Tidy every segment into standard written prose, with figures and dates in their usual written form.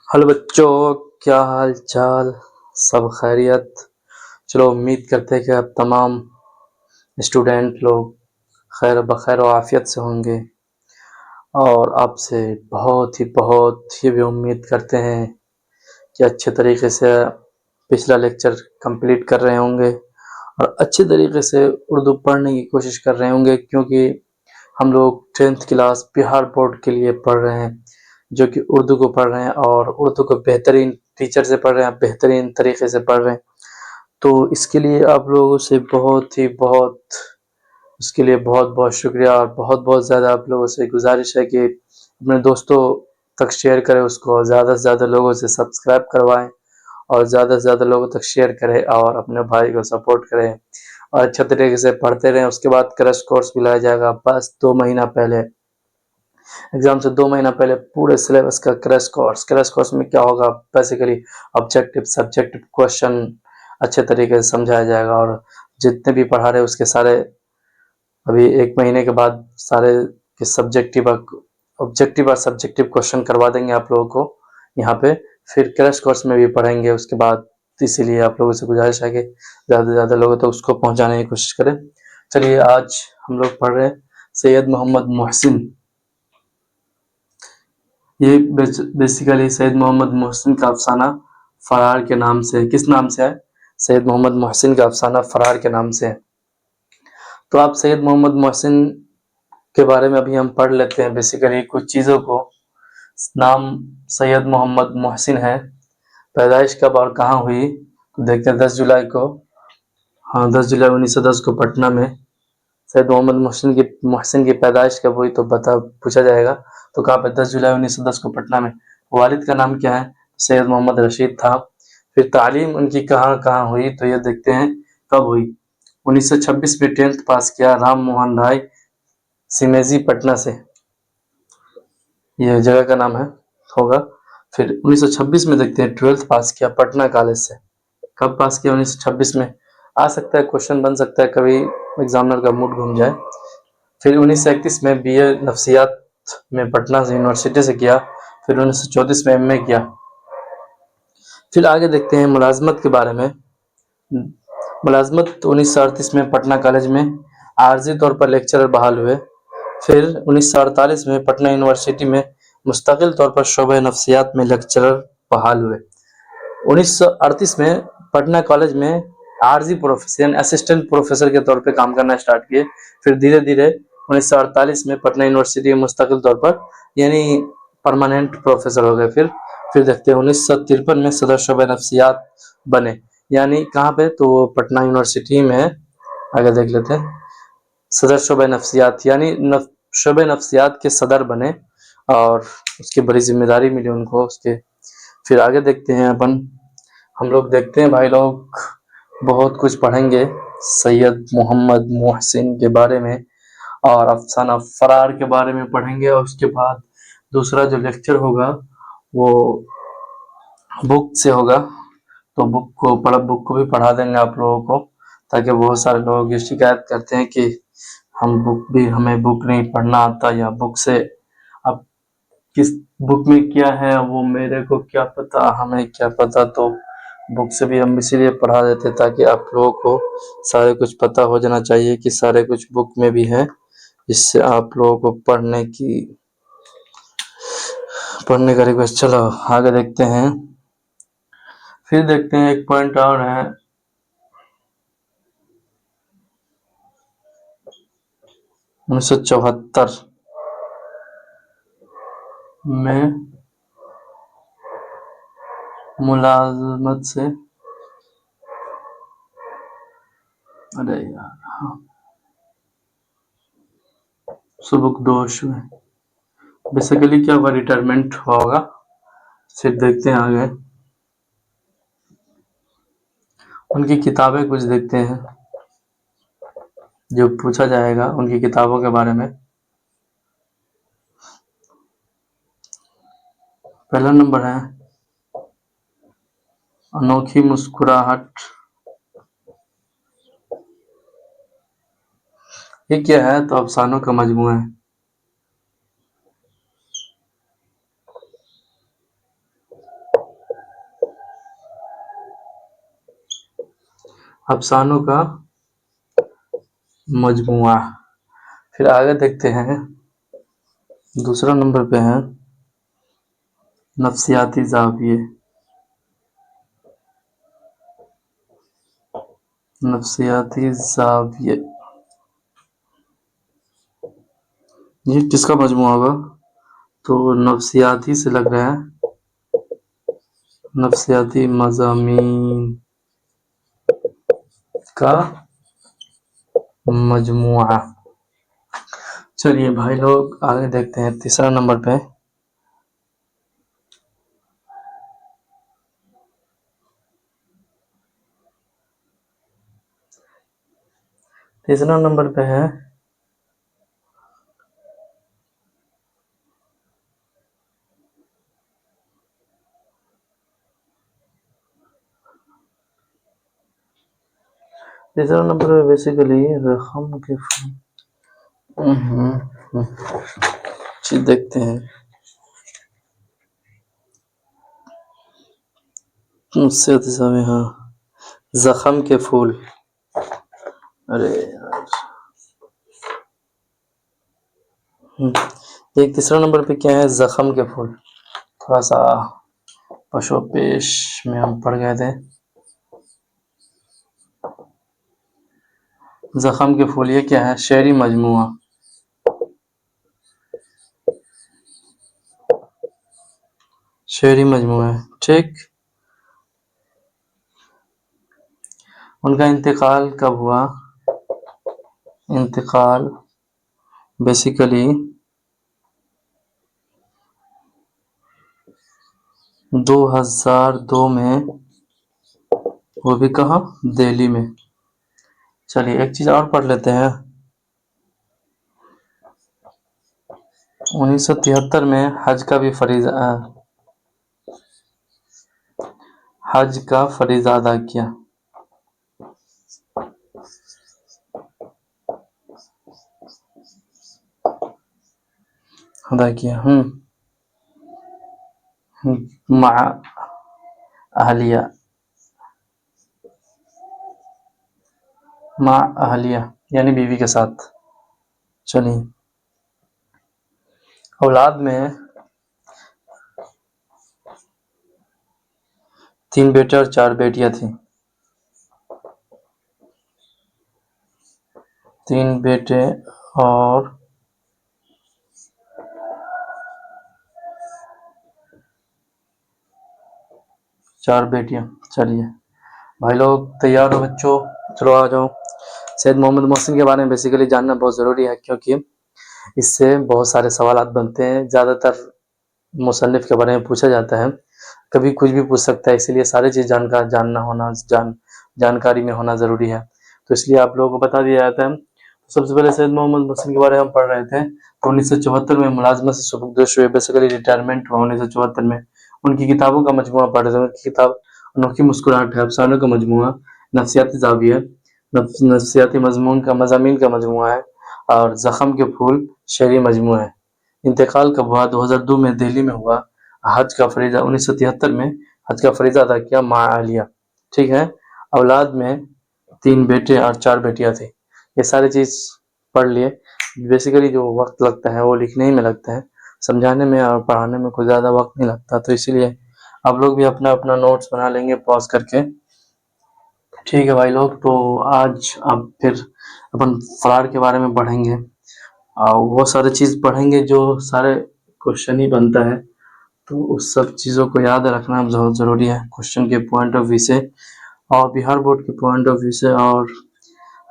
Hello बच्चों, क्या हाल चाल। सब खैरियत। चलो, उम्मीद करते हैं कि अब तमाम स्टूडेंट लोग खैर बखैर और आफियत से होंगे और आपसे बहुत ही भी उम्मीद करते हैं कि अच्छे तरीके से पिछला लेक्चर कंप्लीट कर रहे होंगे और अच्छे तरीके से उर्दू पढ़ने की कोशिश कर रहे होंगे, क्योंकि हम लोग 10th क्लास बिहार बोर्ड के लिए पढ़ रहे हैं, जो कि उर्दू को पढ़ रहे हैं और उर्दू को बेहतरीन टीचर से पढ़ रहे हैं, बेहतरीन तरीके से पढ़ रहे हैं। तो इसके लिए आप लोगों से उसके लिए बहुत बहुत शुक्रिया और बहुत बहुत ज़्यादा आप लोगों से गुजारिश है कि अपने दोस्तों तक शेयर करें, उसको ज़्यादा से ज़्यादा लोगों से सब्सक्राइब करवाएं और ज़्यादा से ज़्यादा लोगों तक शेयर करें और अपने भाई को सपोर्ट करें और अच्छे तरीके से पढ़ते रहें। उसके बाद क्रैश कोर्स भी लाया जाएगा, बस 2 महीना पहले एग्जाम से 2 महीना पहले पूरे सिलेबस का क्रैश कोर्स में क्या होगा, बेसिकली ऑब्जेक्टिव सब्जेक्टिव क्वेश्चन अच्छे तरीके से समझाया जाएगा और जितने भी पढ़ा रहे उसके सारे अभी 1 महीने के बाद सारे के ऑब्जेक्टिव और सब्जेक्टिव क्वेश्चन करवा देंगे आप लोगों को यहाँ पे। फिर क्रैश कोर्स में भी पढ़ेंगे उसके बाद, इसीलिए आप लोगों से गुजारिश है कि ज़्यादा से ज़्यादा लोगों तक उसको पहुँचाने की कोशिश करें। चलिए, आज हम लोग पढ़ रहे हैं सैयद मोहम्मद मोहसिन। ये बेसिकली सैयद मोहम्मद मोहसिन का अफसाना फरार के नाम से, किस नाम से है? सैयद मोहम्मद मोहसिन का अफसाना फरार के नाम से है। तो आप सैयद मोहम्मद मोहसिन के बारे में अभी हम पढ़ लेते हैं बेसिकली कुछ चीज़ों को। नाम सैयद मोहम्मद मोहसिन है। पैदाइश कब और कहाँ हुई तो देखते हैं 10 जुलाई को। हाँ, 10 जुलाई 1910 को पटना में सैयद मोहम्मद मोहसिन की पैदाइश कब हुई तो पूछा जाएगा। तो कहाँ पे? 10 जुलाई 1910 को पटना में। वालिद का नाम क्या है? सैयद मोहम्मद रशीद था। फिर तालीम उनकी कहाँ कहाँ हुई तो ये देखते हैं कब हुई। 1926 में 10th पास किया राम मोहन राय सिमेजी पटना से, ये जगह का नाम है होगा। फिर 1926 में देखते हैं 12th पास किया पटना कॉलेज से। कब पास किया? 1926 में। आ सकता है, क्वेश्चन बन सकता है कभी, एग्जामिनर का मूड घूम जाए। फिर 1931 में बीए नफ्सियात में पटना से यूनिवर्सिटी से किया। फिर 1934 में एमए किया। फिर आगे देखते हैं मुलाजमत के बारे में। मुलाजमत 1938 में पटना कॉलेज में आर्जी तौर पर लेक्चरर बहाल हुए। फिर 1948 में पटना यूनिवर्सिटी में मुस्तकिल तौर पर शोबे नफ्सियात में लेक्चरर बहाल हुए। 1938 में पटना कॉलेज में आरजी प्रोफेसर यानी असिस्टेंट प्रोफेसर के तौर पे काम करना स्टार्ट किए। फिर धीरे धीरे 1948 में पटना यूनिवर्सिटी में मुस्तकिल तौर पर यानी परमानेंट प्रोफेसर हो गए। फिर देखते हैं 1953 में सदर शोबे नफ्सियात बने, यानी कहाँ पे? तो पटना यूनिवर्सिटी में। आगे देख लेते हैं, सदर शोबे नफ्सियात यानी शोबे नफ्सियात के सदर बने और उसकी बड़ी जिम्मेदारी मिली उनको उसके। फिर आगे देखते हैं हम लोग देखते हैं भाई लोग, बहुत कुछ पढ़ेंगे सैयद मोहम्मद मोहसिन के बारे में और अफसाना फरार के बारे में पढ़ेंगे। और उसके बाद दूसरा जो लेक्चर होगा वो बुक से होगा, तो बुक को भी पढ़ा देंगे आप लोगों को, ताकि बहुत सारे लोग ये शिकायत करते हैं कि हमें बुक नहीं पढ़ना आता या बुक से अब किस बुक में क्या है वो मेरे को क्या पता, हमें क्या पता। तो बुक से भी हम इसीलिए पढ़ा देते ताकि आप लोगों को सारे कुछ पता हो जाना चाहिए कि सारे कुछ बुक में भी है, जिससे आप लोगों को पढ़ने का रिक्वेस्ट। चलो आगे देखते हैं। फिर देखते हैं एक पॉइंट और है, 1974 में मुलाजमत से, अरे यार हाँ, सुबुकदोश में बेसिकली क्या हुआ, रिटायरमेंट हुआ होगा। फिर देखते हैं आगे, उनकी किताबें कुछ देखते हैं जो पूछा जाएगा उनकी किताबों के बारे में। पहला नंबर है अनोखी मुस्कुराहट। ये क्या है? तो अफसानों का मजमूआ है। अफसानों का मजमुआ। फिर आगे देखते हैं, दूसरा नंबर पे है नफ्सियाती ज़ाविये। नफ्सियाती ज़ाविये ये किसका मजमुआ होगा? तो नफ्सियाती से लग रहा है, नफ्सियाती मज़ामीन का मजमुआ। चलिए भाई लोग आगे देखते हैं, तीसरा नंबर पे तीसरा नंबर पे है तीसरा नंबर पे बेसिकली रकम के चीज देखते हैं। उससे हाँ, जख्म के फूल। अरे यार, एक तीसरा नंबर पे क्या है? जख्म के फूल। थोड़ा सा पशोपेश में हम पढ़ गए थे। जख्म के फूल ये क्या है? शेरी मजमुआ। शेरी मजमुआ है, ठीक। उनका इंतकाल कब हुआ? इंतकाल बेसिकली 2002 में, वो भी कहाँ? दिल्ली में। चलिए एक चीज और पढ़ लेते हैं। 1973 में हज का भी फरीजा अदा किया। मा अहलिया, माँ अहलिया यानी बीवी के साथ। चलिए, औलाद में 3 बेटे और 4 बेटियां थी। 3 बेटे और 4 बेटियां। चलिए भाई लोग तैयार हो बच्चों? चलो आ जाओ। सैयद मोहम्मद मोहसिन के बारे में बेसिकली जानना बहुत ज़रूरी है, क्योंकि इससे बहुत सारे सवालात बनते हैं। ज़्यादातर मुसन्निफ के बारे में पूछा जाता है, कभी कुछ भी पूछ सकता है, इसीलिए सारी चीज़ जानकारी में होना ज़रूरी है। तो इसलिए आप लोगों को बता दिया जाता है। तो सबसे पहले सैयद मोहम्मद मोहसिन के बारे में हम पढ़ रहे थे। तो 1974 में मुलाजमत से सुबकदोश हुए, बेसिकली रिटायरमेंट हुआ 1974 में। उनकी किताबों का मजमुआ पढ़ रहे थे। उनकी किताब अनोखी मुस्कुराहट है, अफसानों का मजमुआ, नफ्सियाती ज़ाविया, नफ्सियाती मज़ामीन का मजमुआ है, और ज़ख्म के फूल शेरी मजमुआ है। इंतकाल कब हुआ? 2002 में दिल्ली में हुआ। हज का फरीज़ा 1973 में हज का फरीज़ा अदा किया माँ आलिया, ठीक है। औलाद में 3 बेटे और 4 बेटियां थी। ये सारी चीज़ पढ़ लिए। बेसिकली जो वक्त लगता है वो लिखने ही में लगता है, समझाने में और पढ़ाने में कोई ज़्यादा वक्त नहीं लगता। तो इसीलिए आप लोग भी अपना अपना नोट्स बना लेंगे पॉज करके, ठीक है भाई लोग। तो आज अब फिर अपन फरार के बारे में पढ़ेंगे, और वो सारी चीज़ पढ़ेंगे जो सारे क्वेश्चन ही बनता है। तो उस सब चीज़ों को याद रखना बहुत ज़रूरी है, क्वेश्चन के पॉइंट ऑफ व्यू से और बिहार बोर्ड के पॉइंट ऑफ व्यू से। और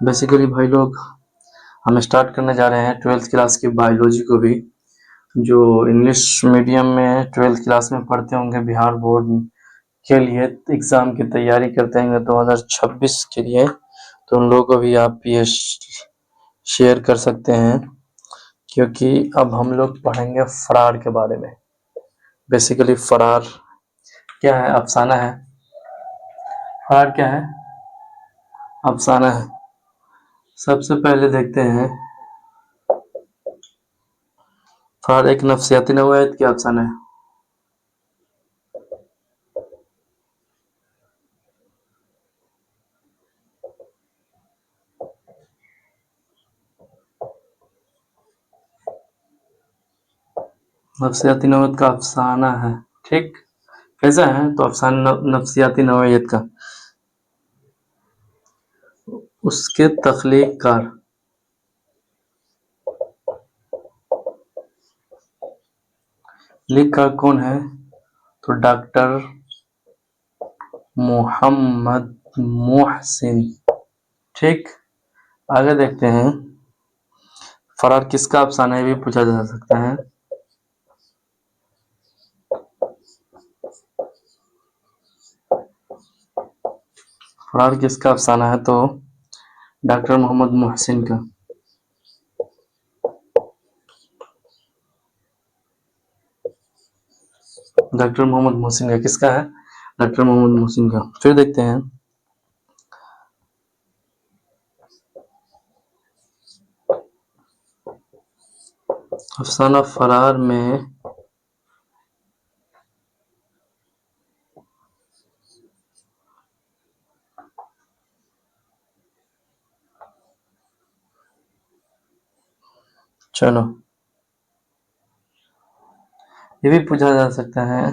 बेसिकली भाई लोग हम स्टार्ट करने जा रहे हैं 12th क्लास की बायोलॉजी को भी। जो इंग्लिश मीडियम में 12th क्लास में पढ़ते होंगे बिहार बोर्ड के लिए एग्ज़ाम की तैयारी करते हैं 2026 के लिए, तो उन लोगों को भी आप ये शेयर कर सकते हैं, क्योंकि अब हम लोग पढ़ेंगे फरार के बारे में। बेसिकली फरार क्या है? अफसाना है। फरार क्या है? अफसाना है। सबसे पहले देखते हैं, फरार एक नफ्सियाती नवायत क्या अफसाना है? नफ्सियाती नौयत का अफसाना है, ठीक। कैसा है तो अफसाना नफ्सियाती नौयत का, उसके तख्लीक़कार लिखा कौन है तो डॉक्टर मोहम्मद मोहसिन, ठीक। आगे देखते हैं, फरार किसका अफसाना है भी पूछा जा सकता है। फरार किसका अफसाना है तो डॉक्टर मोहम्मद मोहसिन का। डॉक्टर मोहम्मद मोहसिन का किसका है, डॉक्टर मोहम्मद मोहसिन का। फिर देखते हैं, अफसाना फरार में चलो ये भी पूछा जा सकता है,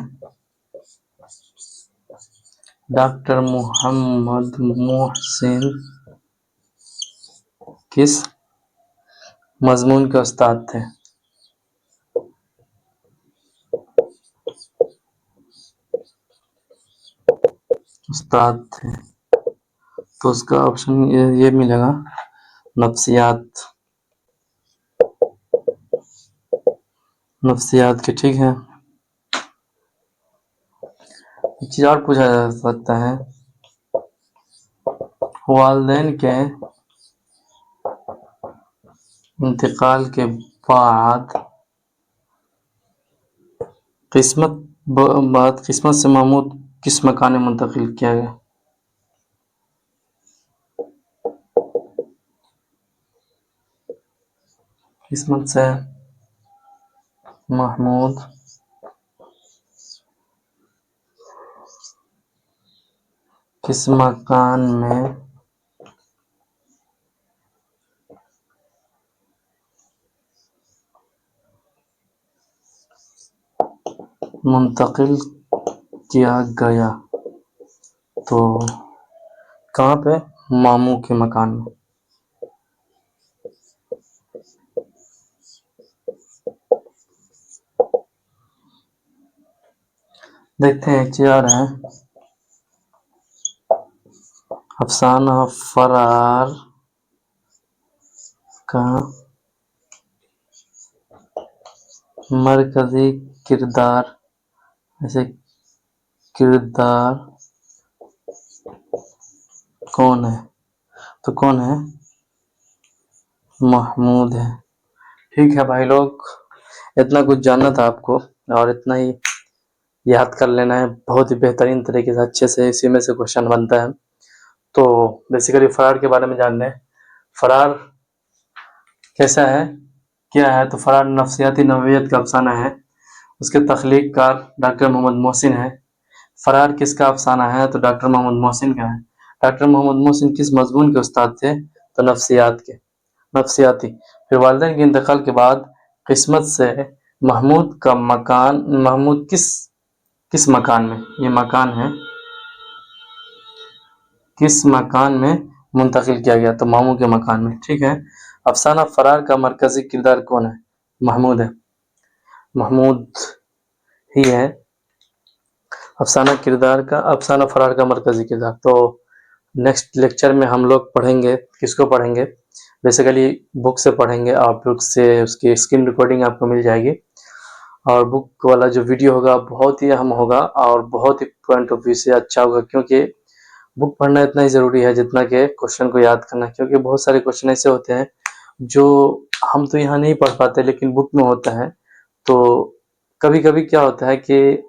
डॉक्टर मोहम्मद मोहसिन किस मजमून के उस्ताद थे। उस्ताद थे तो उसका ऑप्शन ये मिलेगा, नफ्सियात, नफ्सियात के, ठीक है। एक चीज और पूछा जा सकता है, वालिदैन के इंतकाल के बाद किस्मत से महमूद किस मकान में मुंतकिल किया गया। किस्मत से महमूद किस मकान में मुंतकिल किया गया, तो कहाँ पे, मामू के मकान में। देखते हैं एक चीज और है, अफसाना फरार का मरकजी किरदार, ऐसे किरदार कौन है तो कौन है, महमूद है, ठीक है भाई लोग। इतना कुछ जानना था आपको और इतना ही याद कर लेना है, बहुत ही बेहतरीन तरीके से अच्छे से इसी में से क्वेश्चन बनता है। तो बेसिकली फरार के बारे में जान लें, फरार कैसा है क्या है तो फरार नफ्सियाती नौयत का अफसाना है, उसके तख्लीक़कार डॉक्टर मोहम्मद मोहसिन है। फरार किसका अफसाना है तो डॉक्टर मोहम्मद मोहसिन का है। डॉक्टर मोहम्मद मोहसिन किस मजमून के उस्ताद थे तो नफ्सियात के, नफ्सियाती। फिर वालिदैन के इंतकाल के बाद किस्मत से महमूद का मकान, महमूद किस मकान में, ये मकान है, किस मकान में मुंतकिल किया गया तो मामू के मकान में, ठीक है। अफसाना फरार का मरकजी किरदार कौन है, महमूद है, महमूद ही है अफसाना फरार का मरकजी किरदार। तो नेक्स्ट लेक्चर में हम लोग पढ़ेंगे, किसको पढ़ेंगे, बेसिकली बुक से पढ़ेंगे और बुक से उसकी स्क्रीन रिकॉर्डिंग आपको मिल जाएगी, और बुक वाला जो वीडियो होगा बहुत ही अहम होगा और बहुत ही पॉइंट ऑफ व्यू से अच्छा होगा, क्योंकि बुक पढ़ना इतना ही ज़रूरी है जितना कि क्वेश्चन को याद करना, क्योंकि बहुत सारे क्वेश्चन ऐसे होते हैं जो हम तो यहाँ नहीं पढ़ पाते लेकिन बुक में होता है। तो कभी कभी क्या होता है कि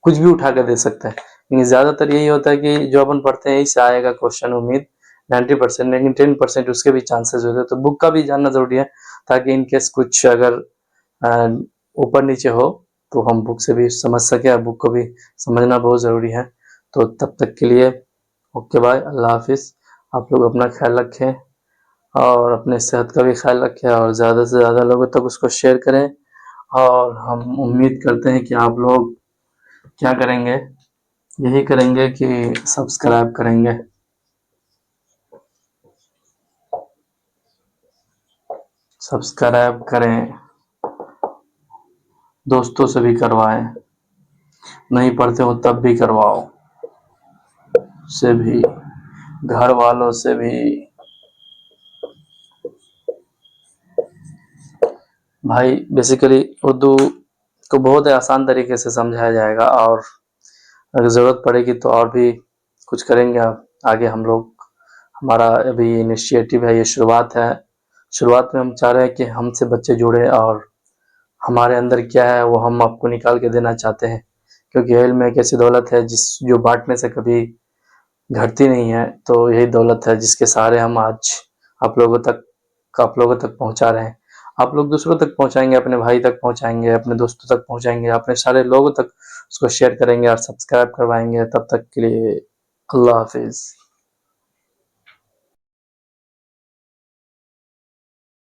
कुछ भी उठा कर दे सकता है, लेकिन ज़्यादातर यही होता है कि जो अपन पढ़ते हैं इससे आएगा क्वेश्चन, उम्मीद 90%, लेकिन 10% उसके भी चांसेस होते हैं। तो बुक का भी जानना ज़रूरी है ताकि इनकेस कुछ अगर ऊपर नीचे हो तो हम बुक से भी समझ सके, और बुक को भी समझना बहुत ज़रूरी है। तो तब तक के लिए ओके बाय, अल्लाह हाफिज़। आप लोग अपना ख्याल रखें और अपने सेहत का भी ख्याल रखें और ज़्यादा से ज़्यादा लोगों तक उसको शेयर करें और हम उम्मीद करते हैं कि आप लोग क्या करेंगे, यही करेंगे कि सब्सक्राइब करेंगे। सब्सक्राइब करें, दोस्तों से भी करवाएं, नहीं पढ़ते हो तब भी करवाओ, से भी, घर वालों से भी। भाई बेसिकली उर्दू को बहुत ही आसान तरीके से समझाया जाएगा, और अगर ज़रूरत पड़ेगी तो और भी कुछ करेंगे आप आगे हम लोग। हमारा अभी इनिशिएटिव है, ये शुरुआत है। शुरुआत में हम चाह रहे हैं कि हमसे बच्चे जुड़े और हमारे अंदर क्या है वो हम आपको निकाल के देना चाहते हैं, क्योंकि इल्म एक ऐसी दौलत है जो बांटने से कभी घटती नहीं है। तो यही दौलत है जिसके सहारे हम आज आप लोगों तक पहुंचा रहे हैं। आप लोग दूसरों तक पहुंचाएंगे, अपने भाई तक पहुंचाएंगे, अपने दोस्तों तक पहुंचाएंगे, अपने सारे लोगों तक उसको शेयर करेंगे और सब्सक्राइब करवाएंगे। तब तक के लिए अल्लाह हाफिज़।